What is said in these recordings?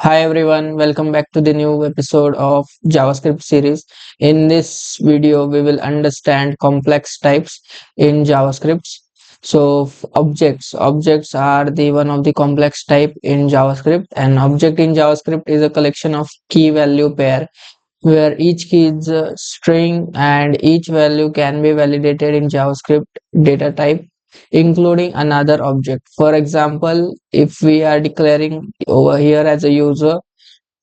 Hi everyone, welcome back to the new episode of JavaScript series. In this video, we will understand complex types in JavaScript. Objects are the one of the complex type in JavaScript. An object in JavaScript is a collection of key value pair where each key is a string and each value can be validated in JavaScript data type including another object. For example, if we are declaring over here as a user,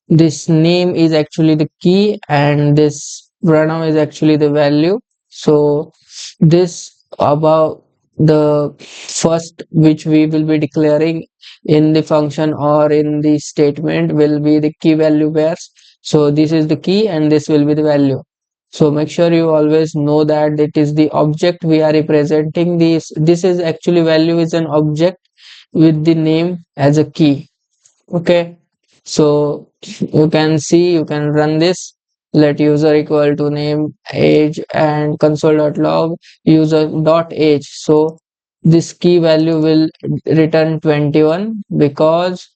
this name is actually the key and this pronoun is actually the value. So this about the first which we will be declaring in the function or in the statement will be the key value pairs. So this is the key and this will be the value. So make sure you always know that it is the object we are representing. This is actually value is an object with the name as a key. Okay, so you can see, you can run this. Let user equal to name, age, and console.log user dot age. So this key value will return 21 because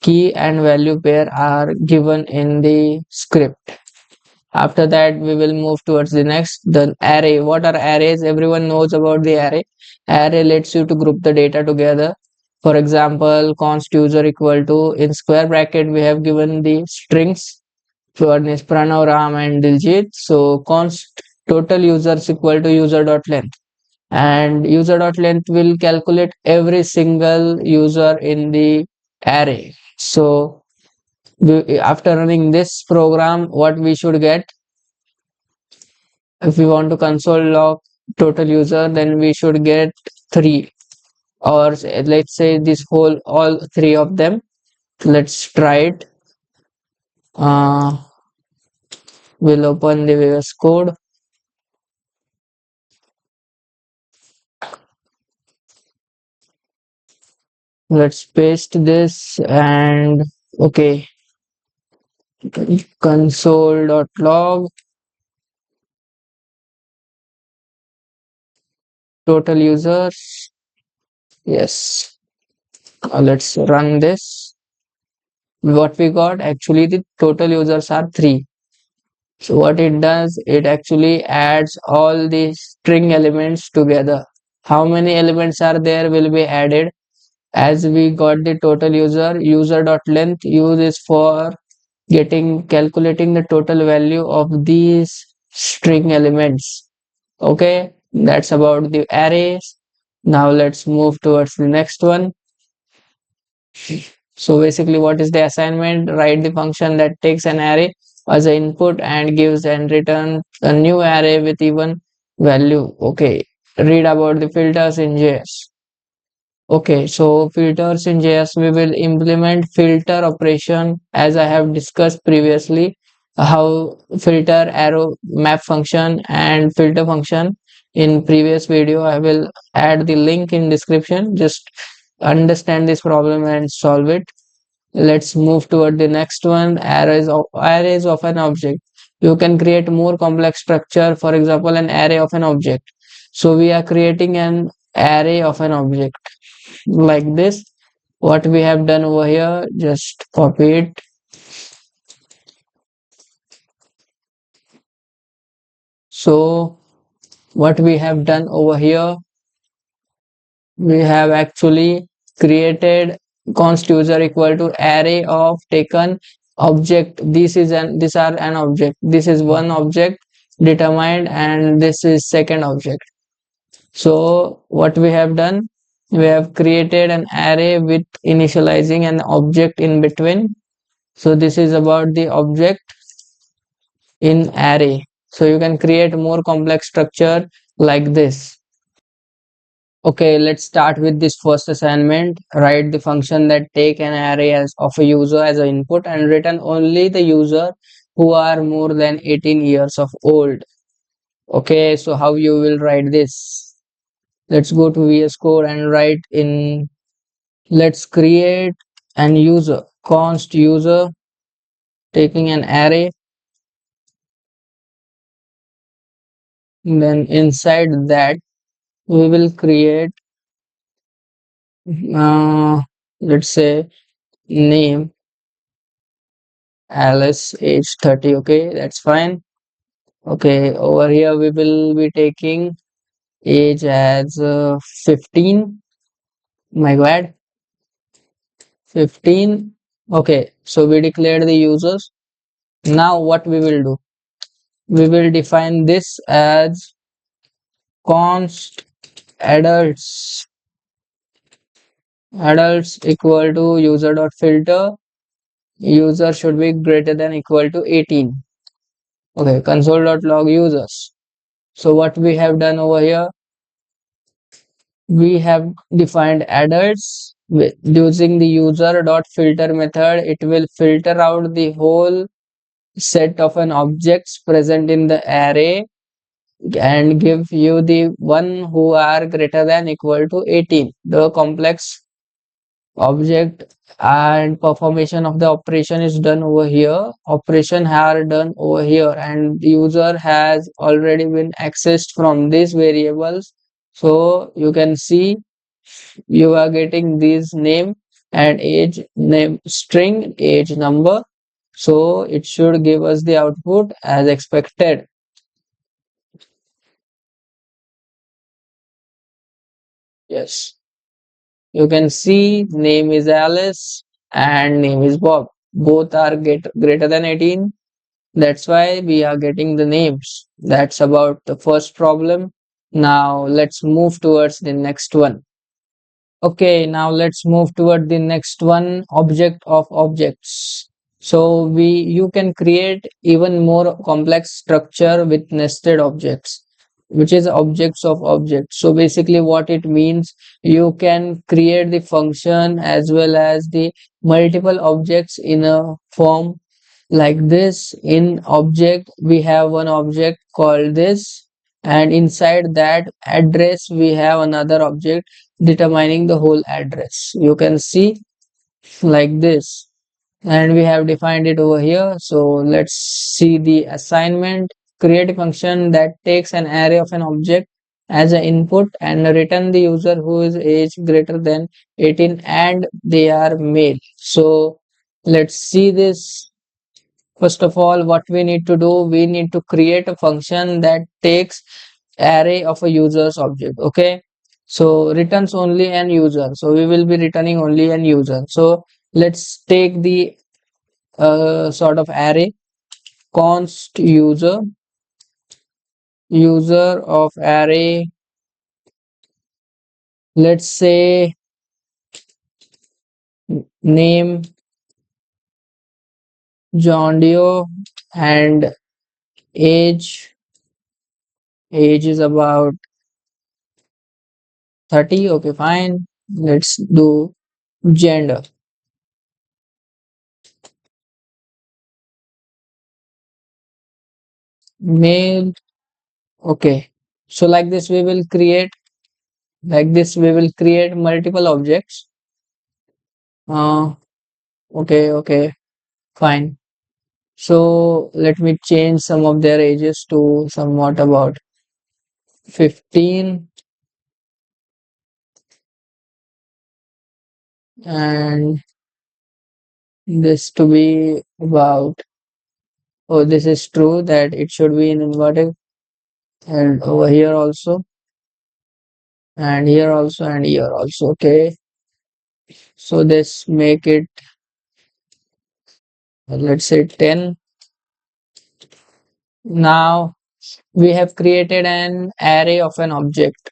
key and value pair are given in the script. After that, we will move towards the next, the array. What are arrays? Everyone knows about the array. Array lets you to group the data together. For example, const user equal to, in square bracket, we have given the strings. One is Pranav, Ram, and Diljit. So const total users equal to user dot length. And user dot length will calculate every single user in the array. So after running this program, what we should get, if we want to console log total user, then we should get 3, or let's say this whole all 3 of them. Let's try it. We'll open the VS code. Let's paste this and okay, console.log total users. Yes. Let's run this. What we got, actually the total users are 3. So what it does, it actually adds all the string elements together. How many elements are there will be added as we got the total user dot length use is for calculating the total value of these string elements. Okay, that's about the arrays. Now let's move towards the next one. So basically, what is the assignment? Write the function that takes an array as an input and gives and return a new array with even value. Okay, read about the filters in JS. Okay, so filters in JS, we will implement filter operation as I have discussed previously. How filter, arrow, map function and filter function in previous video. I will add the link in description. Just understand this problem and solve it. Let's move toward the next one. Arrays of an object. You can create more complex structure, for example an array of an object. So we are creating an array of an object like this. What we have done over here, just copy it. So what we have done over here, we have actually created const user equal to array of taken object. These are an object. This is one object determined and this is second object. So what we have done, we have created an array with initializing an object in between. So this is about the object in array. So you can create more complex structure like this. Okay, let's start with this first assignment. Write the function that take an array as of a user as an input and return only the user who are more than 18 years of old. Okay, so how you will write this? Let's go to VS Code and write in, let's create an user, const user taking an array. Then inside that we will create, uh, let's say name Alice age 30. Okay, that's fine. Okay, over here we will be taking age as 15. My god, 15. Okay, so we declared the users. Now what we will do? We will define this as const adults. Adults equal to user dot filter. User should be greater than equal to 18. Okay, console dot log users. So what we have done over here, we have defined adults using the user dot filter method. It will filter out the whole set of an objects present in the array and give you the one who are greater than equal to 18. The complex object and performation of the operation is done over here. Operation are done over here, and the user has already been accessed from these variables. So you can see you are getting these name and age, name string, age number. So it should give us the output as expected. Yes, you can see name is Alice and name is Bob. Both are greater than 18. That's why we are getting the names. That's about the first problem. Now let's move towards the next one. Okay, now let's move toward the next one, object of objects. So you can create even more complex structure with nested objects, which is objects of objects. So basically what it means, you can create the function as well as the multiple objects in a form like this. In object we have one object called this, and inside that address we have another object determining the whole address. You can see like this, and we have defined it over here. So let's see the assignment. Create a function that takes an array of an object as an input and return the user who is age greater than 18 and they are male. So let's see this. First of all, what we need to do, we need to create a function that takes array of a user's object. Okay, so returns only an user, so we will be returning only an user. So let's take the sort of array const user, user of array, let's say name John Dio and age is about 30. Okay, fine. Let's do gender, male. Okay, so like this we will create multiple objects. uh okay, fine. So let me change some of their ages to somewhat about 15, and this to be about, oh, this is true that it should be in inverted, and over here also, and here also, and here also. Okay, so this make it, let's say 10. Now we have created an array of an object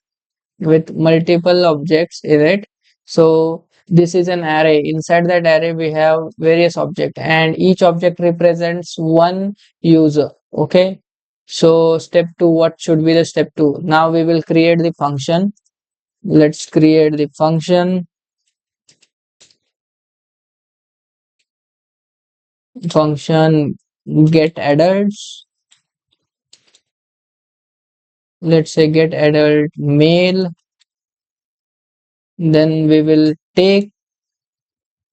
with multiple objects in it. So this is an array. Inside that array we have various objects, and each object represents one user. Okay, so step 2, what should be the step 2? Now we will create the function. Let's create the function get adults. Let's say get adult male. Then we will take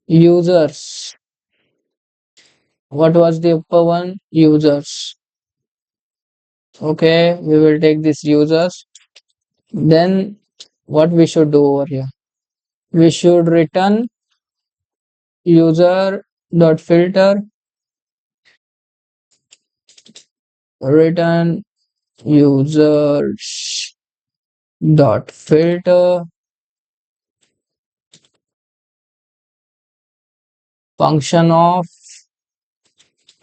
users. What was the upper one? Users. Okay, we will take this users. Then what we should do over here? We should return user dot filter return users dot filter function of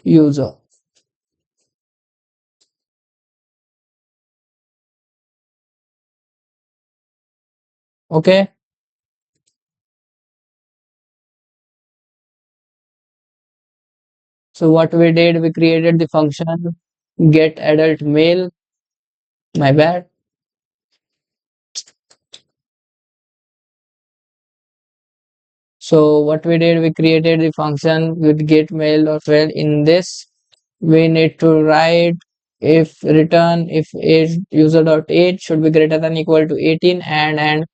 user. Okay, so what we did, we created the function get adult male. My bad. So what we did, we created the function with get male or female. In this, we need to write if return if age user dot age should be greater than equal to 18 and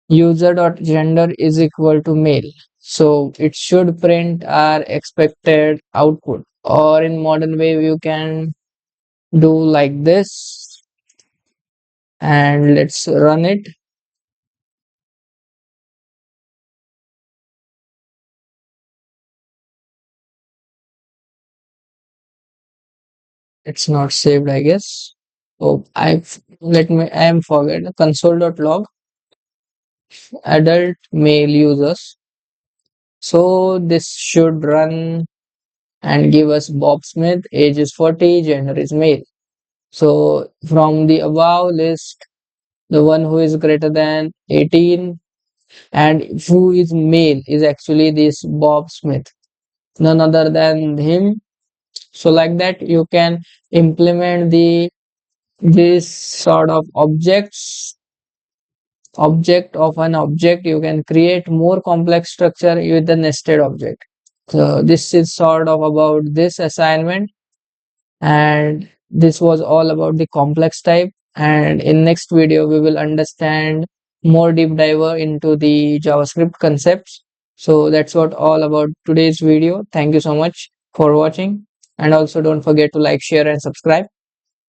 user dot gender is equal to male. So it should print our expected output. Or in modern way, you can do like this, and let's run it. It's not saved, I guess. Oh, I am forget console.log adult male users. So this should run and give us Bob Smith, age is 40, gender is male. So from the above list, the one who is greater than 18 and who is male is actually this Bob Smith, none other than him. So like that, you can implement the this sort of object of an object. You can create more complex structure with the nested object. So this is sort of about this assignment, and this was all about the complex type. And in next video we will understand more deep diver into the JavaScript concepts. So that's what all about today's video. Thank you so much for watching, and also don't forget to like, share and subscribe.